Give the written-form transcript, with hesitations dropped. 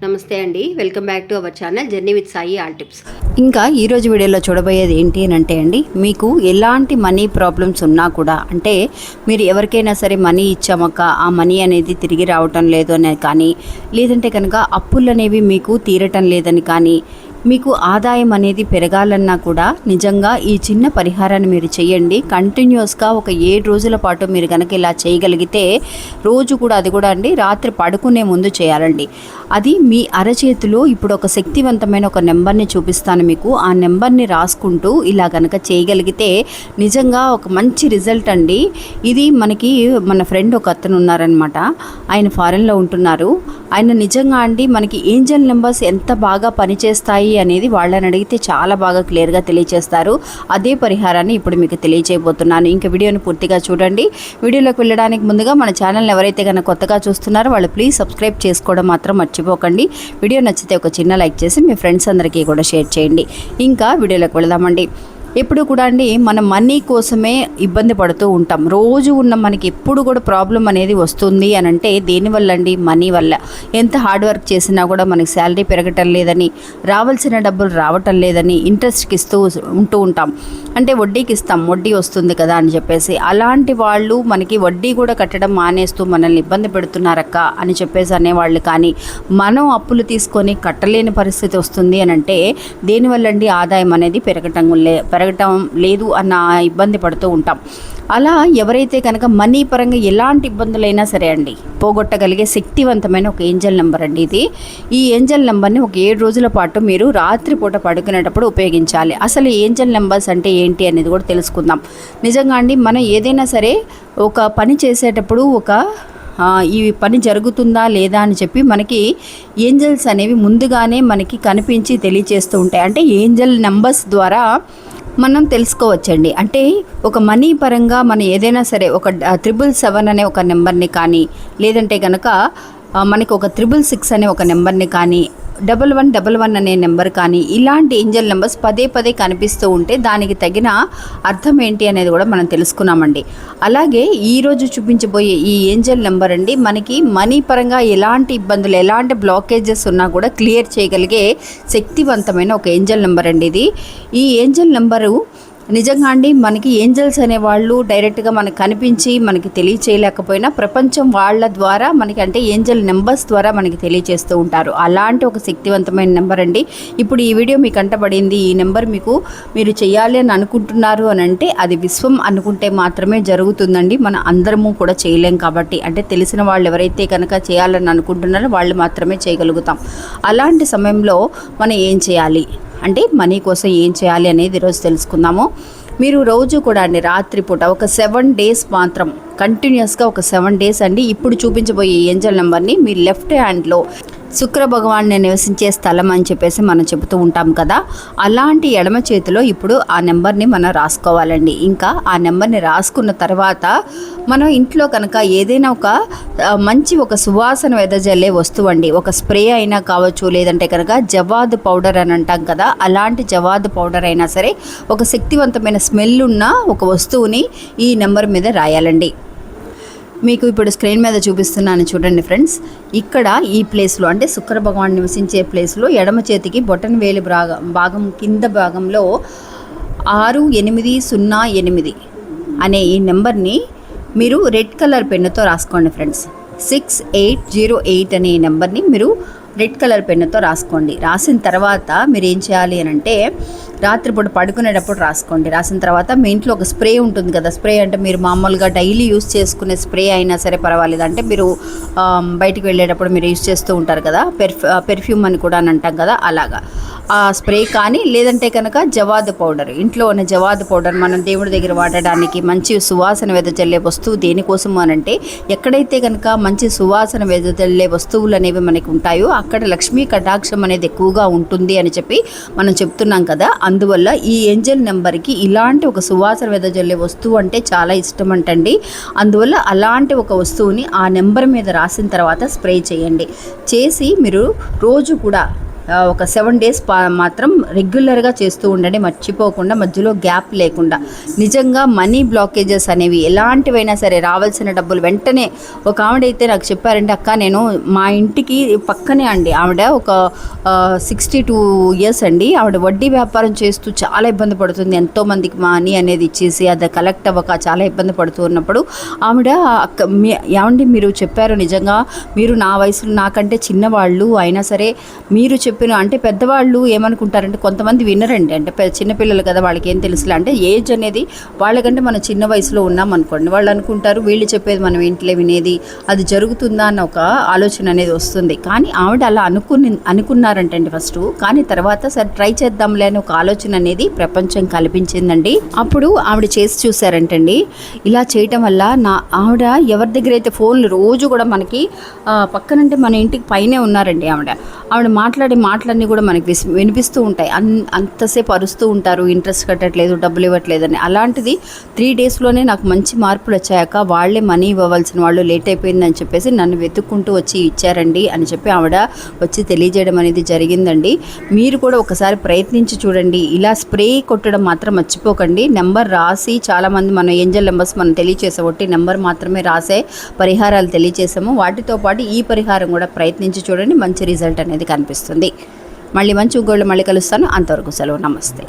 నమస్తే అండి, welcome back to our channel journey with Sai all tips. ఇంకా ఈరోజు వీడియోలో చూడబోయేది ఏంటి అని అంటే అండి, మీకు ఎలాంటి మనీ ప్రాబ్లమ్స్ ఉన్నా కూడా, అంటే మీరు ఎవరికైనా సరే మనీ ఇచ్చామక్క ఆ మనీ అనేది తిరిగి రావటం లేదు అని కానీ, లేదంటే కనుక అప్పులు అనేవి మీకు తీరటం లేదని కానీ, మీకు ఆదాయం అనేది పెరగాలన్నా కూడా నిజంగా ఈ చిన్న పరిహారాన్ని మీరు చేయండి. కంటిన్యూస్గా ఒక 7 రోజుల పాటు మీరు కనుక ఇలా చేయగలిగితే, రోజు కూడా అది కూడా అండి రాత్రి పడుకునే ముందు చేయాలండి. అది మీ అరచేతిలో ఇప్పుడు ఒక శక్తివంతమైన ఒక నెంబర్ని చూపిస్తాను మీకు. ఆ నెంబర్ని రాసుకుంటూ ఇలా కనుక చేయగలిగితే నిజంగా ఒక మంచి రిజల్ట్ అండి. ఇది మనకి మన ఫ్రెండ్ ఒక అతను ఉన్నారనమాట. ఆయన ఫారెన్లో ఉంటున్నారు. ఆయన నిజంగా అండి మనకి ఏంజల్ నెంబర్స్ ఎంత బాగా పనిచేస్తాయి అనేది వాళ్ళని అడిగితే చాలా బాగా క్లియర్గా తెలియజేస్తారు. అదే పరిహారాన్ని ఇప్పుడు మీకు తెలియజేయబోతున్నాను. ఇంకా వీడియోని పూర్తిగా చూడండి. వీడియోలోకి వెళ్ళడానికి ముందుగా మన ఛానల్ని ఎవరైతే కనుక కొత్తగా చూస్తున్నారో వాళ్ళు ప్లీజ్ సబ్స్క్రైబ్ చేసుకోవడం మాత్రం మర్చిపోకండి. వీడియో నచ్చితే ఒక చిన్న లైక్ చేసి మీ ఫ్రెండ్స్ అందరికీ కూడా షేర్ చేయండి. ఇంకా వీడియోలోకి వెళదామండి. ఎప్పుడు కూడా అండి మనం మనీ కోసమే ఇబ్బంది పడుతూ ఉంటాం. రోజు ఉన్న మనకి ఎప్పుడు కూడా ప్రాబ్లం అనేది వస్తుంది అని అంటే దేనివల్ల అండి? మనీ వల్ల. ఎంత హార్డ్ వర్క్ చేసినా కూడా మనకి శాలరీ పెరగటం లేదని, రావాల్సిన డబ్బులు రావటం లేదని ఇంట్రెస్ట్కి ఉంటూ ఉంటాం. అంటే వడ్డీకి ఇస్తాం, వడ్డీ వస్తుంది కదా అని చెప్పేసి. అలాంటి వాళ్ళు మనకి వడ్డీ కూడా కట్టడం మానేస్తూ మనల్ని ఇబ్బంది పెడుతున్నారక్క అని చెప్పేసి అనేవాళ్ళు. కానీ మనం అప్పులు తీసుకొని కట్టలేని పరిస్థితి వస్తుంది అని అంటే దేనివల్ల అండి? ఆదాయం అనేది పెరగటం లేదు అన్న ఇబ్బంది పడుతూ ఉంటాం. అలా ఎవరైతే కనుక మనీ పరంగా ఎలాంటి ఇబ్బందులైనా సరే అండి పోగొట్టగలిగే శక్తివంతమైన ఒక ఏంజల్ నెంబర్ అండి ఇది. ఈ ఏంజల్ నెంబర్ని ఒక 7 రోజుల పాటు మీరు రాత్రిపూట పడుకునేటప్పుడు ఉపయోగించాలి. అసలు ఏంజల్ నెంబర్స్ అంటే ఏంటి అనేది కూడా తెలుసుకుందాం. నిజంగా అండి మనం ఏదైనా సరే ఒక పని చేసేటప్పుడు ఈ పని జరుగుతుందా లేదా అని చెప్పి మనకి ఏంజల్స్ అనేవి ముందుగానే మనకి కనిపించి తెలియచేస్తూ ఉంటాయి. అంటే ఏంజల్ నెంబర్స్ ద్వారా మనం తెలుసుకోవచ్చండి. అంటే ఒక మనీ పరంగా మనం ఏదైనా సరే ఒక 777 అనే ఒక నెంబర్ని కానీ, లేదంటే కనుక మనకి ఒక 666 అనే ఒక నెంబర్ని కానీ, 1111 అనే నెంబర్ కానీ, ఇలాంటి ఏంజల్ నెంబర్స్ పదే పదే కనిపిస్తూ ఉంటే దానికి తగిన అర్థం ఏంటి అనేది కూడా మనం తెలుసుకున్నామండి. అలాగే ఈరోజు చూపించబోయే ఈ ఏంజల్ నెంబర్ అండి మనకి మనీ పరంగా ఎలాంటి ఇబ్బందులు, ఎలాంటి బ్లాకేజెస్ ఉన్నా కూడా క్లియర్ చేయగలిగే శక్తివంతమైన ఒక ఏంజల్ నెంబర్ అండి ఇది. ఈ ఏంజల్ నెంబరు నిజంగా అండి మనకి ఏంజల్స్ అనేవాళ్ళు డైరెక్ట్గా మనకు కనిపించి మనకి తెలియచేయలేకపోయినా ప్రపంచం వాళ్ళ ద్వారా మనకి, అంటే ఏంజల్ నెంబర్స్ ద్వారా మనకి తెలియచేస్తూ ఉంటారు. అలాంటి ఒక శక్తివంతమైన నెంబర్ అండి. ఇప్పుడు ఈ వీడియో మీకు అంటబడింది, ఈ నెంబర్ మీరు చేయాలి అని అనుకుంటున్నారు అని అంటే అది విశ్వం అనుకుంటే మాత్రమే జరుగుతుందండి. మన అందరము కూడా చేయలేం కాబట్టి, అంటే తెలిసిన వాళ్ళు ఎవరైతే కనుక చేయాలని అనుకుంటున్నారో వాళ్ళు మాత్రమే చేయగలుగుతాం. అలాంటి సమయంలో మనం ఏం చేయాలి అంటే మనీ కోసం ఏం చేయాలి అనేది ఈరోజు తెలుసుకుందాము. మీరు రోజు కూడా అండి రాత్రిపూట ఒక 7 డేస్ మాత్రం కంటిన్యూస్గా ఒక 7 డేస్ అండి ఇప్పుడు చూపించబోయే ఏంజల్ నెంబర్ని మీ లెఫ్ట్ హ్యాండ్లో, శుక్ర భగవాన్ని నివసించే స్థలం అని చెప్పేసి మనం చెబుతూ ఉంటాం కదా, అలాంటి ఎడమ చేతిలో ఇప్పుడు ఆ నెంబర్ని మనం రాసుకోవాలండి. ఇంకా ఆ నెంబర్ని రాసుకున్న తర్వాత మనం ఇంట్లో కనుక ఏదైనా మంచి ఒక సువాసన వెదజల్లే వస్తువు అండి, ఒక స్ప్రే అయినా కావచ్చు, లేదంటే కనుక జవాద్ పౌడర్ అని అంటాం కదా, అలాంటి జవాద్ పౌడర్ అయినా సరే ఒక శక్తివంతమైన స్మెల్ ఉన్న ఒక వస్తువుని ఈ నెంబర్ మీద రాయాలండి. మీకు ఇప్పుడు స్క్రీన్ మీద చూపిస్తున్నాను చూడండి ఫ్రెండ్స్. ఇక్కడ ఈ ప్లేస్లో, అంటే శుక్ర భగవాన్ నివసించే ప్లేస్లో ఎడమ చేతికి బొటన్ వేలి భాగం కింద భాగంలో 6808 అనే ఈ నెంబర్ని మీరు రెడ్ కలర్ పెన్నుతో రాసుకోండి ఫ్రెండ్స్. 6808 అనే ఈ నెంబర్ని మీరు రెడ్ కలర్ పెన్నుతో రాసుకోండి. రాసిన తర్వాత మీరు ఏం చేయాలి అని అంటే రాత్రిపూట పడుకునేటప్పుడు రాసుకోండి. రాసిన తర్వాత మీ ఇంట్లో ఒక స్ప్రే ఉంటుంది కదా, స్ప్రే అంటే మీరు మామూలుగా డైలీ యూస్ చేసుకునే స్ప్రే అయినా సరే పర్వాలేదు, అంటే మీరు బయటికి వెళ్ళేటప్పుడు మీరు యూస్ చేస్తూ ఉంటారు కదా, పెర్ఫ్యూమ్ అని కూడా అని అంటాం కదా, అలాగా ఆ స్ప్రే కానీ, లేదంటే కనుక జవాద్ పౌడర్, ఇంట్లో ఉన్న జవాద్ పౌడర్ మనం దేవుడి దగ్గర వాడడానికి మంచి సువాసన వెదజల్లే వస్తువు. దేనికోసము అనంటే ఎక్కడైతే కనుక మంచి సువాసన వెదజల్లే వస్తువులు అనేవి మనకి ఉంటాయో అక్కడ లక్ష్మీ కటాక్షం అనేది ఎక్కువగా ఉంటుంది అని చెప్పి మనం చెప్తున్నాం కదా. అందువల్ల ఈ ఏంజల్ నెంబర్కి ఇలాంటి ఒక సువాసన వెదజల్లే వస్తువు అంటే చాలా ఇష్టం అంటండి. అందువల్ల అలాంటి ఒక వస్తువుని ఆ నెంబర్ మీద రాసిన తర్వాత స్ప్రే చేయండి. చేసి మీరు రోజు కూడా ఒక 7 డేస్ మాత్రం రెగ్యులర్గా చేస్తూ ఉండండి, మర్చిపోకుండా, మధ్యలో గ్యాప్ లేకుండా. నిజంగా మనీ బ్లాకేజెస్ అనేవి ఎలాంటివైనా సరే రావాల్సిన డబ్బులు వెంటనే. ఒక ఆవిడైతే నాకు చెప్పారంటే, అక్క నేను మా ఇంటికి పక్కనే అండి ఆవిడ ఒక 62 ఇయర్స్ అండి, ఆవిడ వడ్డీ వ్యాపారం చేస్తూ చాలా ఇబ్బంది పడుతుంది. ఎంతోమందికి మనీ అనేది ఇచ్చేసి అది కలెక్ట్ అవ్వక చాలా ఇబ్బంది పడుతూ ఉన్నప్పుడు ఆవిడ ఏమండి మీరు చెప్పారు నిజంగా, మీరు నా వయసులో నాకంటే చిన్నవాళ్ళు అయినా సరే మీరు చెప్పిన అంటే పెద్దవాళ్ళు ఏమనుకుంటారంటే కొంతమంది వినరండి, అంటే చిన్నపిల్లలు కదా వాళ్ళకి ఏం తెలుసులే, అంటే ఏజ్ అనేది వాళ్ళకంటే మనం చిన్న వయసులో ఉన్నాం అనుకోండి, వాళ్ళు అనుకుంటారు వీళ్ళు చెప్పేది మనం ఇంట్లో వినేది అది జరుగుతుందా అన్న ఒక ఆలోచన అనేది వస్తుంది. కానీ ఆవిడ అలా అనుకున్నారంటండి ఫస్ట్, కానీ తర్వాత సరే ట్రై చేద్దాంలే అని ఒక ఆలోచన అనేది ప్రపంచం కల్పించిందండి. అప్పుడు ఆవిడ చేసి చూసారంటండి. ఇలా చేయటం వల్ల ఆవిడ ఎవరి దగ్గర అయితే ఫోన్లు రోజు కూడా మనకి పక్కనంటే మన ఇంటికి పైనే ఉన్నారండి ఆవిడ మాట్లాడే మాటలన్నీ కూడా మనకి వినిపిస్తూ ఉంటాయి. అంతసేపు అరుస్తూ ఉంటారు, ఇంట్రెస్ట్ కట్టట్లేదు, డబ్బులు ఇవ్వట్లేదని. అలాంటిది 3 డేస్లోనే నాకు మంచి మార్పులు వచ్చాక వాళ్ళే మనీ ఇవ్వవలసిన వాళ్ళు లేట్ అయిపోయిందని చెప్పేసి నన్ను వెతుక్కుంటూ వచ్చి ఇచ్చారండి అని చెప్పి ఆవిడ వచ్చి తెలియజేయడం అనేది జరిగిందండి. మీరు కూడా ఒకసారి ప్రయత్నించి చూడండి. ఇలా స్ప్రే కొట్టడం మాత్రం మర్చిపోకండి. నెంబర్ రాసి, చాలామంది మన ఏంజల్ నెంబర్స్ మనం తెలియచేసాం, ఒట్టి నెంబర్ మాత్రమే రాసే పరిహారాలు తెలియచేసాము. వాటితో పాటు ఈ పరిహారం కూడా ప్రయత్నించి చూడండి, మంచి రిజల్ట్ అనేది కనిపిస్తుంది. మళ్ళీ మంచి ఇంకోళ్ళు మళ్ళీ కలుస్తాను. అంతవరకు సెలవు. నమస్తే.